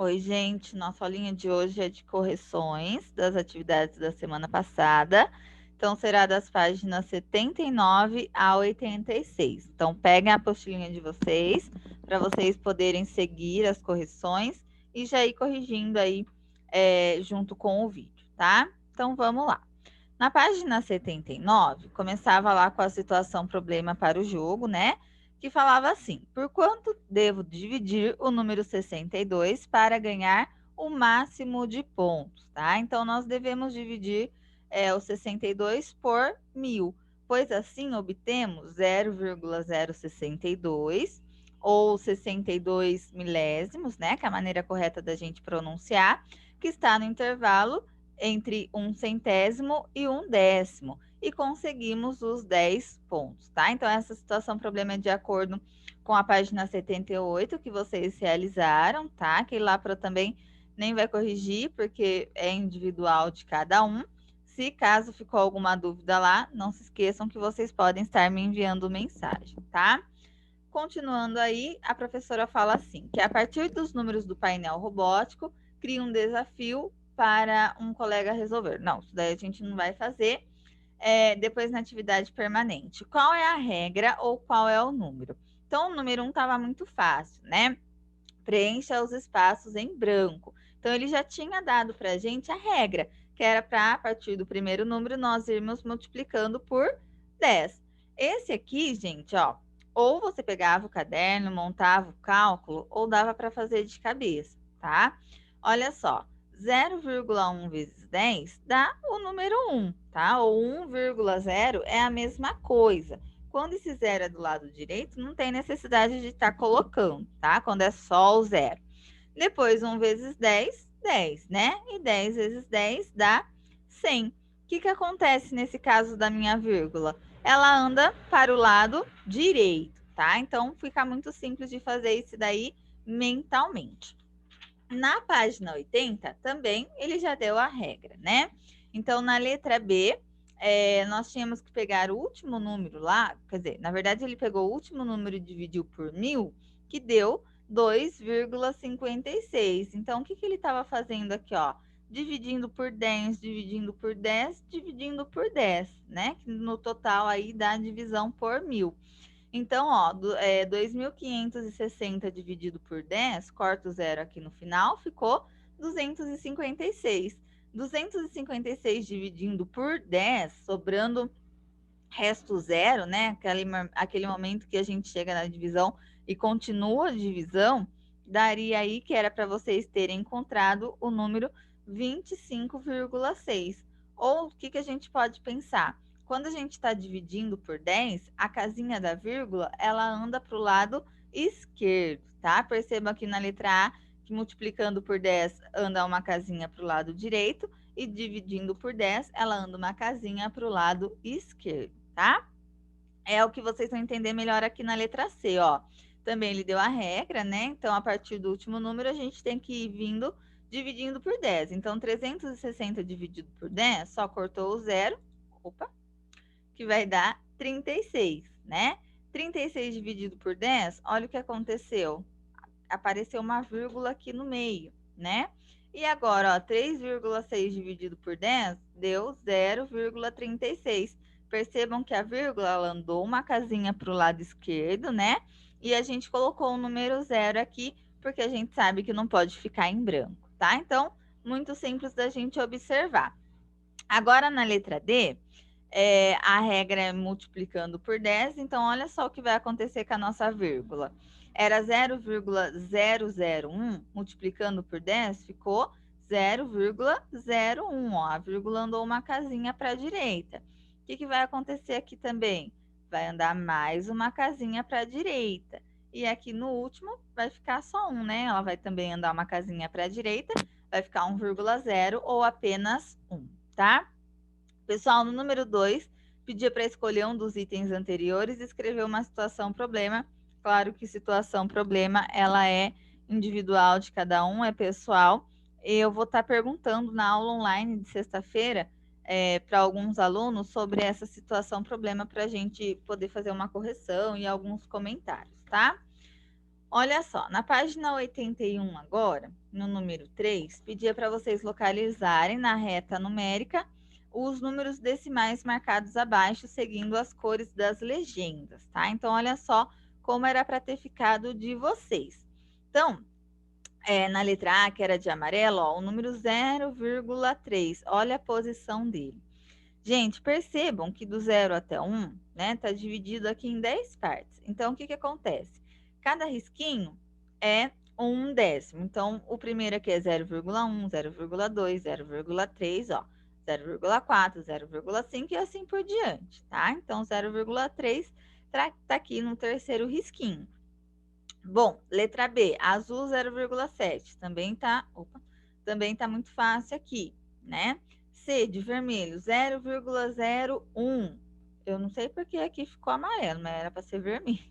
Oi, gente. Nossa aulinha de hoje é de correções das atividades da semana passada. Então, será das páginas 79 a 86. Então, peguem a apostilinha de vocês para vocês poderem seguir as correções e já ir corrigindo aí junto com o vídeo, tá? Então, vamos lá. Na página 79, começava lá com a situação problema para o jogo, né? Que falava assim: por quanto devo dividir o número 62 para ganhar o máximo de pontos, tá? Então, nós devemos dividir o 62 por 1000, pois assim obtemos 0,062 ou 62 milésimos, né? Que é a maneira correta da gente pronunciar, que está no intervalo entre 1/100º e 1/10, e conseguimos os 10 pontos, tá? Então, essa situação problema é de acordo com a página 78 que vocês realizaram, tá? Que lá para também nem vai corrigir, porque é individual de cada um. Se caso ficou alguma dúvida lá, não se esqueçam que vocês podem estar me enviando mensagem, tá? Continuando aí, a professora fala assim, que a partir dos números do painel robótico, cria um desafio para um colega resolver. Não, isso daí a gente não vai fazer. Depois na atividade permanente. Qual é a regra ou qual é o número? Então, o número 1 estava muito fácil, né? Preencha os espaços em branco. Então, ele já tinha dado para a gente a regra, que era para, a partir do primeiro número, nós irmos multiplicando por 10. Esse aqui, gente, ó, ou você pegava o caderno, montava o cálculo, ou dava para fazer de cabeça, tá? Olha só, 0,1 vezes 10 dá o número 1, tá? Ou 1,0 é a mesma coisa. Quando esse zero é do lado direito, não tem necessidade de estar colocando, tá? Quando é só o zero. Depois, 1 vezes 10, 10, né? E 10 vezes 10 dá 100. O que acontece nesse caso da minha vírgula? Ela anda para o lado direito, tá? Então, fica muito simples de fazer isso daí mentalmente. Na página 80, também, ele já deu a regra, né? Então, na letra B, nós tínhamos que pegar o último número lá, quer dizer, na verdade, ele pegou o último número e dividiu por 1000, que deu 2,56. Então, o que ele estava fazendo aqui, ó? Dividindo por 10, dividindo por 10, dividindo por 10, né? Que no total aí dá a divisão por 1000. Então, ó, 2.560 dividido por 10, corta o zero aqui no final, ficou 256. 256 dividindo por 10, sobrando resto zero, né? Aquele momento que a gente chega na divisão e continua a divisão, daria aí que era para vocês terem encontrado o número 25,6. Ou o que a gente pode pensar? Quando a gente está dividindo por 10, a casinha da vírgula, ela anda para o lado esquerdo, tá? Perceba aqui na letra A que multiplicando por 10 anda uma casinha para o lado direito e dividindo por 10, ela anda uma casinha para o lado esquerdo, tá? É o que vocês vão entender melhor aqui na letra C, ó. Também ele deu a regra, né? Então, a partir do último número, a gente tem que ir vindo dividindo por 10. Então, 360 dividido por 10, só cortou o zero, opa, que vai dar 36, né? 36 dividido por 10, olha o que aconteceu. Apareceu uma vírgula aqui no meio, né? E agora, ó, 3,6 dividido por 10 deu 0,36. Percebam que a vírgula ela andou uma casinha para o lado esquerdo, né? E a gente colocou o número 0 aqui, porque a gente sabe que não pode ficar em branco, tá? Então, muito simples da gente observar. Agora, na letra D, a regra é multiplicando por 10, então olha só o que vai acontecer com a nossa vírgula. Era 0,001, multiplicando por 10, ficou 0,01, ó, a vírgula andou uma casinha para a direita. O que vai acontecer aqui também? Vai andar mais uma casinha para a direita. E aqui no último vai ficar só 1, né? Ela vai também andar uma casinha para a direita, vai ficar 1,0 ou apenas 1, tá? Pessoal, no número 2, pedia para escolher um dos itens anteriores e escrever uma situação problema. Claro que situação problema, ela é individual de cada um, é pessoal. Eu vou estar perguntando na aula online de sexta-feira para alguns alunos sobre essa situação problema para a gente poder fazer uma correção e alguns comentários, tá? Olha só, na página 81 agora, no número 3, pedia para vocês localizarem na reta numérica os números decimais marcados abaixo, seguindo as cores das legendas, tá? Então, olha só como era para ter ficado de vocês. Então, na letra A, que era de amarelo, ó, o número 0,3, olha a posição dele. Gente, percebam que do 0 até 1, né, tá dividido aqui em 10 partes. Então, o que que acontece? Cada risquinho é um décimo. Então, o primeiro aqui é 0,1, 0,2, 0,3, ó, 0,4, 0,5 e assim por diante, tá? Então, 0,3 tá aqui no terceiro risquinho. Bom, letra B, azul 0,7, também tá muito fácil aqui, né? C, de vermelho, 0,01. Eu não sei porque aqui ficou amarelo, mas era para ser vermelho.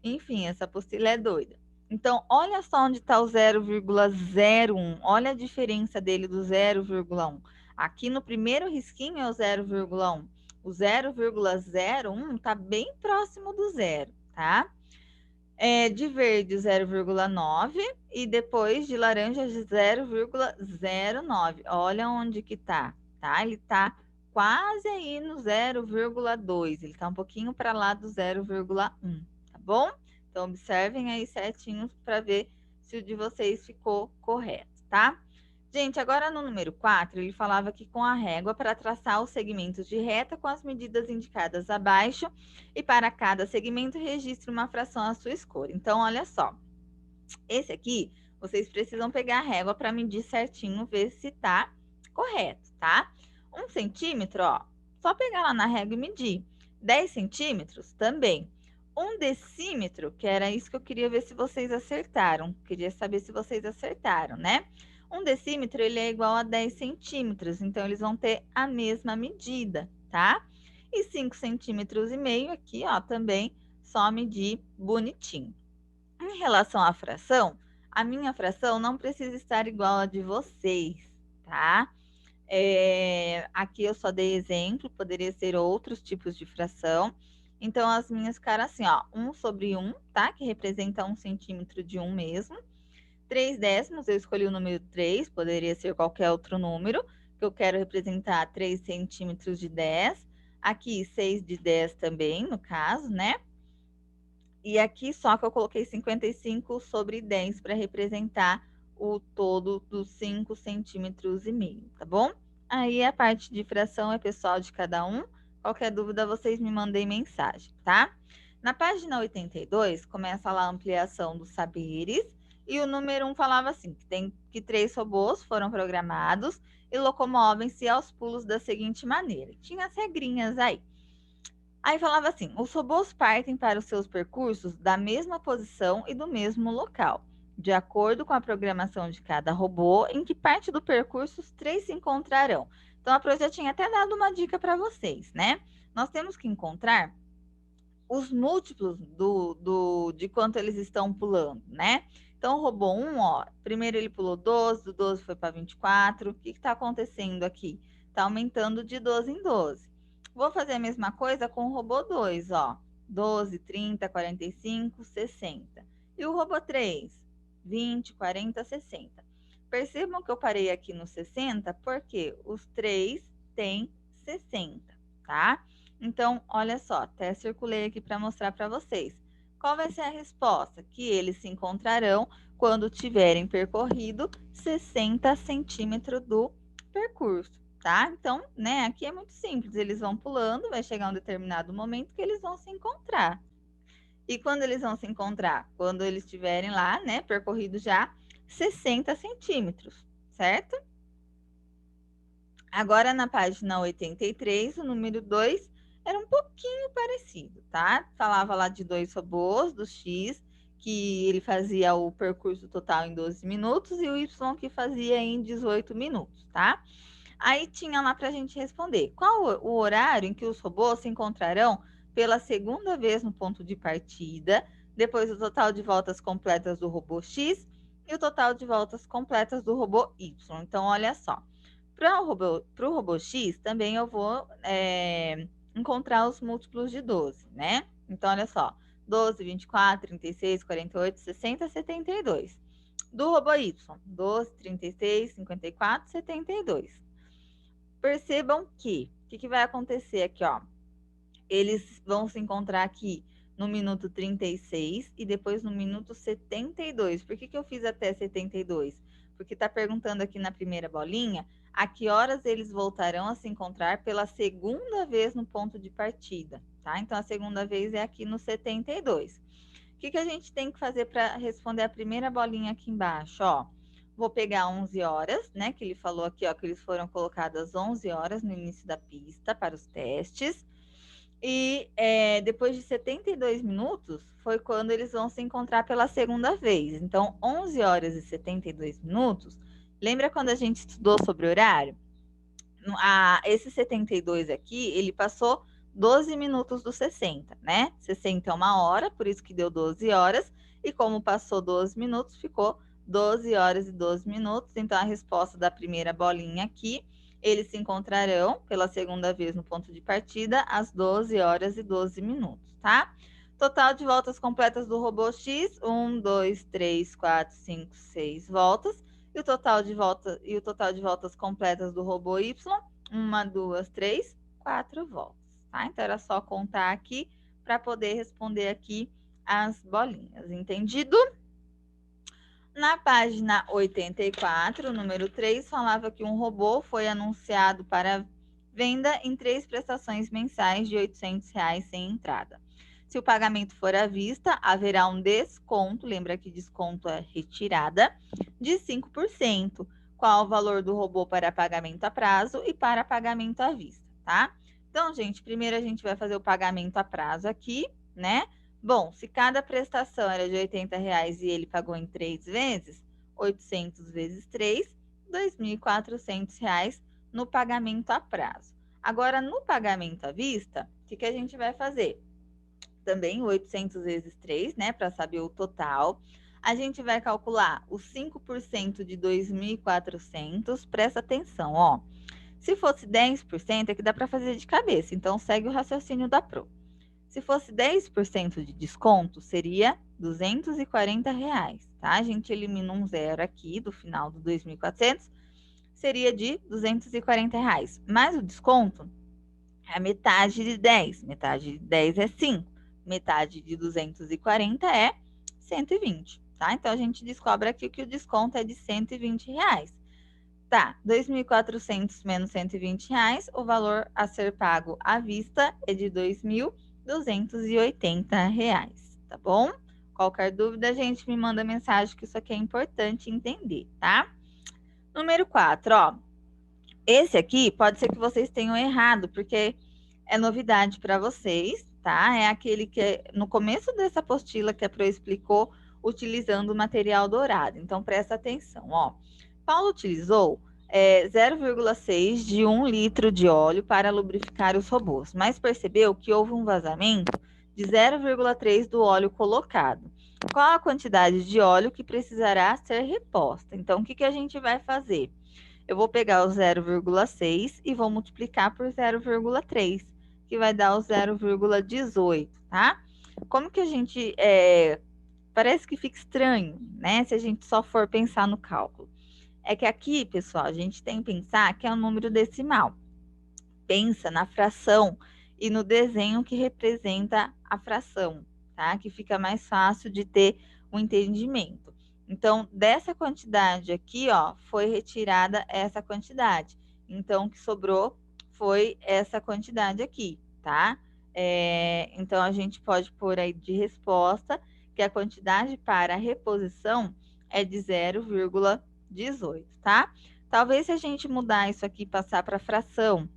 Enfim, essa apostila é doida. Então, olha só onde está o 0,01. Olha a diferença dele do 0,1. Aqui no primeiro risquinho é o 0,1. O 0,01 está bem próximo do zero, tá? De verde 0,9 e depois de laranja 0,09. Olha onde que tá? Ele tá quase aí no 0,2. Ele tá um pouquinho para lá do 0,1, tá bom? Então observem aí certinho para ver se o de vocês ficou correto, tá? Gente, agora no número 4, ele falava que com a régua para traçar os segmentos de reta com as medidas indicadas abaixo e para cada segmento registre uma fração à sua escolha. Então, olha só, esse aqui, vocês precisam pegar a régua para medir certinho, ver se tá correto, tá? 1 centímetro, ó, só pegar lá na régua e medir. 10 centímetros, também. 1 decímetro, que era isso que eu queria ver se vocês acertaram. Queria saber se vocês acertaram, né? 1 decímetro, ele é igual a 10 centímetros, então eles vão ter a mesma medida, tá? E 5 centímetros e meio aqui, ó, também só medir bonitinho. Em relação à fração, a minha fração não precisa estar igual a de vocês, tá? Aqui eu só dei exemplo, poderia ser outros tipos de fração. Então, as minhas ficaram assim, ó, 1 sobre 1, tá? Que representa 1 centímetro de 1 mesmo. 3 décimos, eu escolhi o número 3, poderia ser qualquer outro número, que eu quero representar 3 centímetros de 10. Aqui, 6 de 10 também, no caso, né? E aqui só que eu coloquei 55 sobre 10 para representar o todo dos 5 centímetros e meio, tá bom? Aí a parte de fração é pessoal de cada um. Qualquer dúvida, vocês me mandem mensagem, tá? Na página 82, começa lá a ampliação dos saberes. E o número 1 falava assim, que 3 robôs foram programados e locomovem-se aos pulos da seguinte maneira. Tinha as regrinhas aí. Aí falava assim: os robôs partem para os seus percursos da mesma posição e do mesmo local, de acordo com a programação de cada robô, em que parte do percurso os 3 se encontrarão. Então a Pro já tinha até dado uma dica para vocês, né? Nós temos que encontrar os múltiplos de quanto eles estão pulando, né? Então, o robô 1, ó, primeiro ele pulou 12, do 12 foi para 24. O que está acontecendo aqui? Está aumentando de 12 em 12. Vou fazer a mesma coisa com o robô 2, ó. 12, 30, 45, 60. E o robô 3? 20, 40, 60. Percebam que eu parei aqui no 60 porque os 3 têm 60, tá? Então, olha só, até circulei aqui para mostrar para vocês. Qual vai ser a resposta? Que eles se encontrarão quando tiverem percorrido 60 centímetros do percurso, tá? Então, né, aqui é muito simples. Eles vão pulando, vai chegar um determinado momento que eles vão se encontrar. E quando eles vão se encontrar? Quando eles tiverem lá, né, percorrido já 60 centímetros, certo? Agora, na página 83, o número 2 era um pouquinho parecido, tá? Falava lá de 2 robôs, do X, que ele fazia o percurso total em 12 minutos, e o Y que fazia em 18 minutos, tá? Aí tinha lá para a gente responder: qual o horário em que os robôs se encontrarão pela segunda vez no ponto de partida, depois o total de voltas completas do robô X e o total de voltas completas do robô Y. Então, olha só. Para o robô X, também eu vou encontrar os múltiplos de 12, né? Então, olha só. 12, 24, 36, 48, 60, 72. Do robô Y, 12, 36, 54, 72. Percebam que, o que vai acontecer aqui, ó? Eles vão se encontrar aqui no minuto 36 e depois no minuto 72. Por que eu fiz até 72? Porque está perguntando aqui na primeira bolinha a que horas eles voltarão a se encontrar pela segunda vez no ponto de partida, tá? Então, a segunda vez é aqui no 72. O que a gente tem que fazer para responder a primeira bolinha aqui embaixo, ó? Vou pegar 11 horas, né, que ele falou aqui, ó, que eles foram colocadas 11 horas no início da pista para os testes. E depois de 72 minutos, foi quando eles vão se encontrar pela segunda vez. Então, 11 horas e 72 minutos. Lembra quando a gente estudou sobre horário? Esse 72 aqui, ele passou 12 minutos dos 60, né? 60 é uma hora, por isso que deu 12 horas. E como passou 12 minutos, ficou 12 horas e 12 minutos. Então, a resposta da primeira bolinha aqui, eles se encontrarão pela segunda vez no ponto de partida às 12 horas e 12 minutos, tá? Total de voltas completas do robô X, 1, 2, 3, 4, 5, 6 voltas. E o total de voltas completas do robô Y, 1, 2, 3, 4 voltas, tá? Então, era só contar aqui para poder responder aqui as bolinhas, entendido? Na página 84, número 3, falava que um robô foi anunciado para venda em 3 prestações mensais de R$ 800 sem entrada. Se o pagamento for à vista, haverá um desconto, lembra que desconto é retirada, de 5%. Qual o valor do robô para pagamento a prazo e para pagamento à vista, tá? Então, gente, primeiro a gente vai fazer o pagamento a prazo aqui, né? Bom, se cada prestação era de R$ 80 e ele pagou em 3 vezes, 800 vezes 3, R$ 2.400 no pagamento a prazo. Agora, no pagamento à vista, o que a gente vai fazer? Também 800 vezes 3, né, para saber o total. A gente vai calcular os 5% de 2.400, presta atenção, ó. Se fosse 10%, é que dá para fazer de cabeça, então segue o raciocínio da Pro. Se fosse 10% de desconto, seria R$ 240, tá? A gente elimina um zero aqui do final do 2.400, seria de R$ 240. Mas o desconto é a metade de 10. Metade de 10 é 5. Metade de 240 é 120, tá? Então, a gente descobre aqui que o desconto é de R$ 120. Tá, 2.400 menos R$ 120, o valor a ser pago à vista é de R$ 2.280, tá bom? Qualquer dúvida, gente, me manda mensagem que isso aqui é importante entender, tá? Número 4, ó. Esse aqui pode ser que vocês tenham errado, porque é novidade para vocês, tá? É aquele que é no começo dessa apostila que a Pro explicou utilizando o material dourado. Então, presta atenção, ó. Paulo utilizou 0,6 de 1 litro de óleo para lubrificar os robôs, mas percebeu que houve um vazamento de 0,3 do óleo colocado. Qual a quantidade de óleo que precisará ser reposta? Então, o que a gente vai fazer? Eu vou pegar o 0,6 e vou multiplicar por 0,3, que vai dar o 0,18, tá? Como que a gente... parece que fica estranho, né? Se a gente só for pensar no cálculo. É que aqui, pessoal, a gente tem que pensar que é um número decimal. Pensa na fração e no desenho que representa a fração, tá? Que fica mais fácil de ter o entendimento. Então, dessa quantidade aqui, ó, foi retirada essa quantidade. Então, o que sobrou foi essa quantidade aqui, tá? Então, a gente pode pôr aí de resposta que a quantidade para a reposição é de 0,18, tá? Talvez se a gente mudar isso aqui e passar para fração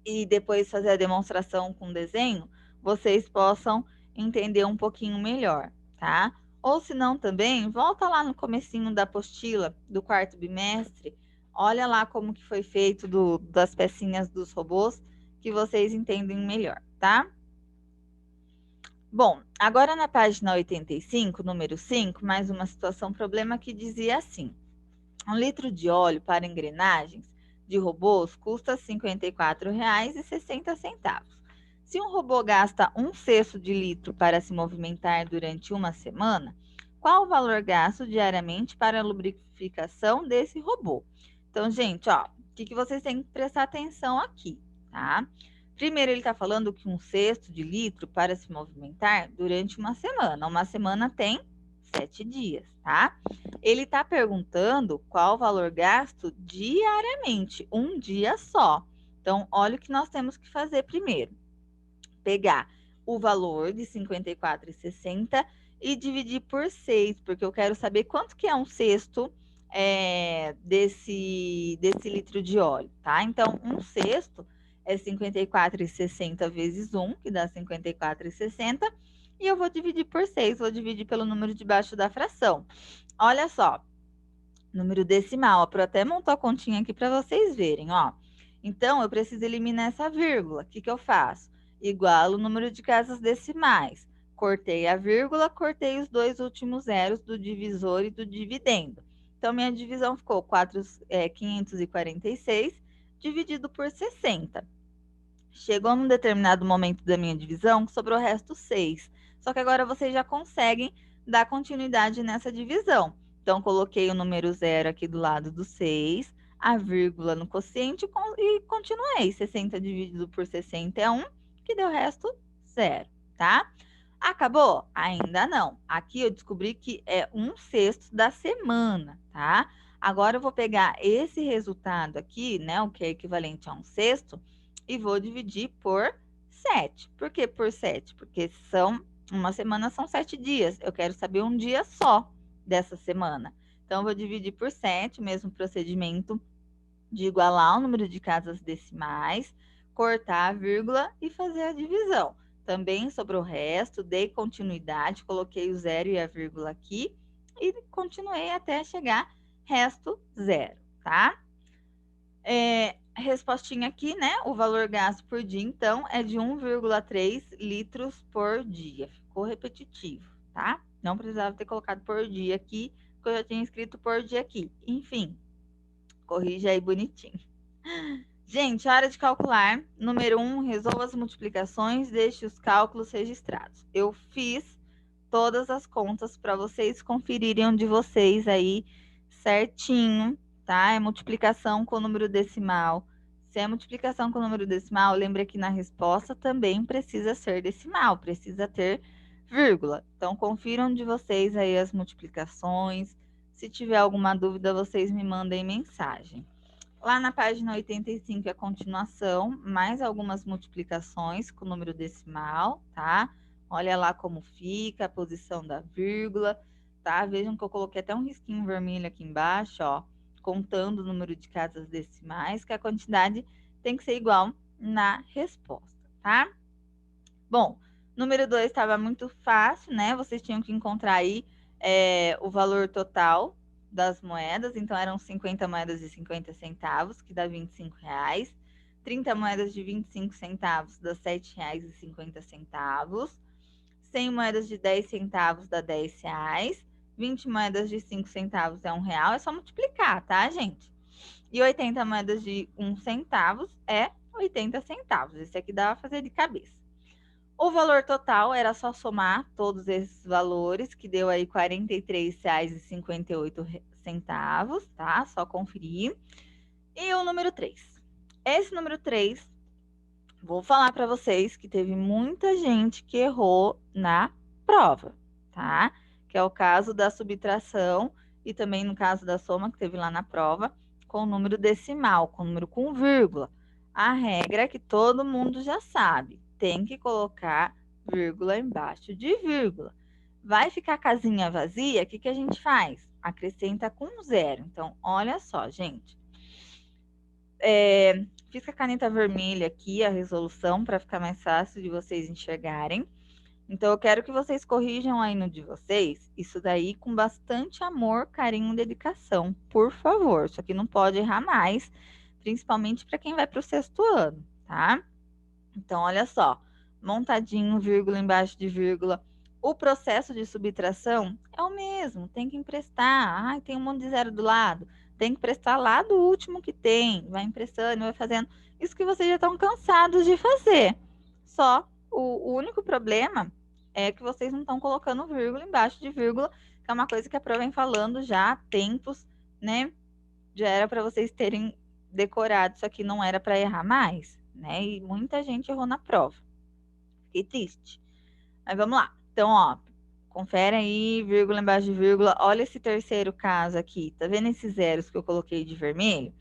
e depois fazer a demonstração com desenho, vocês possam entender um pouquinho melhor, tá? Ou se não também, volta lá no comecinho da apostila do 4º bimestre, olha lá como que foi feito das pecinhas dos robôs, que vocês entendem melhor, tá? Bom, agora na página 85, número 5, mais uma situação problema que dizia assim: 1 litro de óleo para engrenagens de robôs custa R$ 54,60. Se um robô gasta 1/6 de litro para se movimentar durante uma semana, qual o valor gasto diariamente para a lubrificação desse robô? Então, gente, ó, o que vocês têm que prestar atenção aqui, tá? Primeiro, ele está falando que 1/6 de litro para se movimentar durante uma semana. Uma semana tem 7 dias, tá? Ele está perguntando qual o valor gasto diariamente, um dia só. Então, olha o que nós temos que fazer primeiro. Pegar o valor de R$ 54,60 e dividir por 6, porque eu quero saber quanto que é 1/6 desse litro de óleo, tá? Então, 1/6 é 54,60 vezes 1, que dá 54,60, e eu vou dividir por 6, vou dividir pelo número debaixo da fração. Olha só, número decimal, para eu até montar a continha aqui para vocês verem, ó. Então, eu preciso eliminar essa vírgula. O que eu faço? Igualo o número de casas decimais. Cortei a vírgula, cortei os dois últimos zeros do divisor e do dividendo. Então, minha divisão ficou 546 dividido por 60. Chegou num determinado momento da minha divisão, sobrou o resto 6. Só que agora vocês já conseguem dar continuidade nessa divisão. Então, coloquei o número 0 aqui do lado do 6, a vírgula no quociente e continuei. 60 dividido por 60 é 1, que deu o resto 0, tá? Acabou? Ainda não. Aqui eu descobri que é 1/6 da semana, tá? Agora eu vou pegar esse resultado aqui, né, o que é equivalente a 1/6, e vou dividir por 7. Por que por 7? Porque uma semana são 7 dias. Eu quero saber um dia só dessa semana. Então, eu vou dividir por 7, mesmo procedimento de igualar o número de casas decimais, cortar a vírgula e fazer a divisão. Também sobrou o resto, dei continuidade, coloquei o 0 e a vírgula aqui e continuei até chegar resto 0, tá? Respostinha aqui, né? O valor gasto por dia, então, é de 1,3 litros por dia. Ficou repetitivo, tá? Não precisava ter colocado por dia aqui, porque eu já tinha escrito por dia aqui. Enfim, corrija aí bonitinho. Gente, hora de calcular. Número 1, resolva as multiplicações, deixe os cálculos registrados. Eu fiz todas as contas para vocês conferirem um de vocês aí certinho, tá? É multiplicação com número decimal. Se é multiplicação com número decimal, lembre que na resposta também precisa ser decimal, precisa ter vírgula. Então, confiram de vocês aí as multiplicações. Se tiver alguma dúvida, vocês me mandem mensagem. Lá na página 85 é a continuação, mais algumas multiplicações com número decimal, tá? Olha lá como fica a posição da vírgula, tá? Vejam que eu coloquei até um risquinho vermelho aqui embaixo, ó, contando o número de casas decimais, que a quantidade tem que ser igual na resposta, tá? Bom, número 2 estava muito fácil, né? Vocês tinham que encontrar aí o valor total das moedas, então eram 50 moedas de 50 centavos, que dá R$25. 30 moedas de 25 centavos dá R$7,50. 100 moedas de 10 centavos dá R$10. 20 moedas de 5 centavos é R$1. É só multiplicar, tá, gente? E 80 moedas de 1 centavo é 80 centavos. Esse aqui dá pra fazer de cabeça. O valor total era só somar todos esses valores, que deu aí R$43,58, tá? Só conferir. E o número 3. Esse número 3, vou falar para vocês que teve muita gente que errou na prova, tá? Que é o caso da subtração e também no caso da soma que teve lá na prova, com o número decimal, com o número com vírgula. A regra é que todo mundo já sabe, tem que colocar vírgula embaixo de vírgula. Vai ficar casinha vazia, o que a gente faz? Acrescenta com 0. Então, olha só, gente. Fiz com a caneta vermelha aqui a resolução para ficar mais fácil de vocês enxergarem. Então, eu quero que vocês corrijam aí no de vocês, isso daí com bastante amor, carinho e dedicação, por favor. Isso aqui não pode errar mais, principalmente para quem vai para o 6º ano, tá? Então, olha só, montadinho, vírgula embaixo de vírgula. O processo de subtração é o mesmo, tem que emprestar. Ai, tem um monte de 0 do lado. Tem que emprestar lá do último que tem. Vai emprestando, vai fazendo. Isso que vocês já estão cansados de fazer. só. O único problema é que vocês não estão colocando vírgula embaixo de vírgula, que é uma coisa que a prova vem falando já há tempos, né? Já era para vocês terem decorado isso aqui, não era para errar mais, né? E muita gente errou na prova. Fiquei triste. Mas vamos lá. Então, ó, confere aí, vírgula embaixo de vírgula. Olha esse terceiro caso aqui. Tá vendo esses zeros que eu coloquei de vermelho?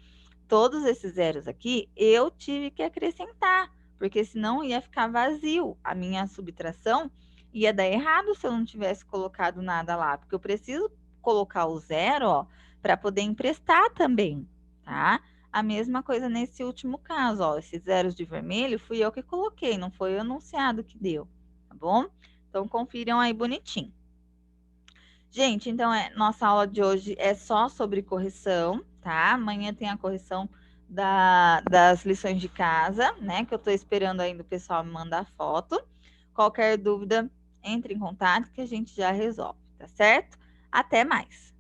Todos esses zeros aqui eu tive que acrescentar, porque senão ia ficar vazio. A minha subtração ia dar errado se eu não tivesse colocado nada lá, porque eu preciso colocar o zero, ó, para poder emprestar também, tá? A mesma coisa nesse último caso, ó, esses zeros de vermelho fui eu que coloquei, não foi o enunciado que deu, tá bom? Então confiram aí bonitinho. Gente, então nossa aula de hoje é só sobre correção, tá? Amanhã tem a correção das lições de casa, né? Que eu tô esperando ainda o pessoal me mandar foto. Qualquer dúvida, entre em contato que a gente já resolve, tá certo? Até mais!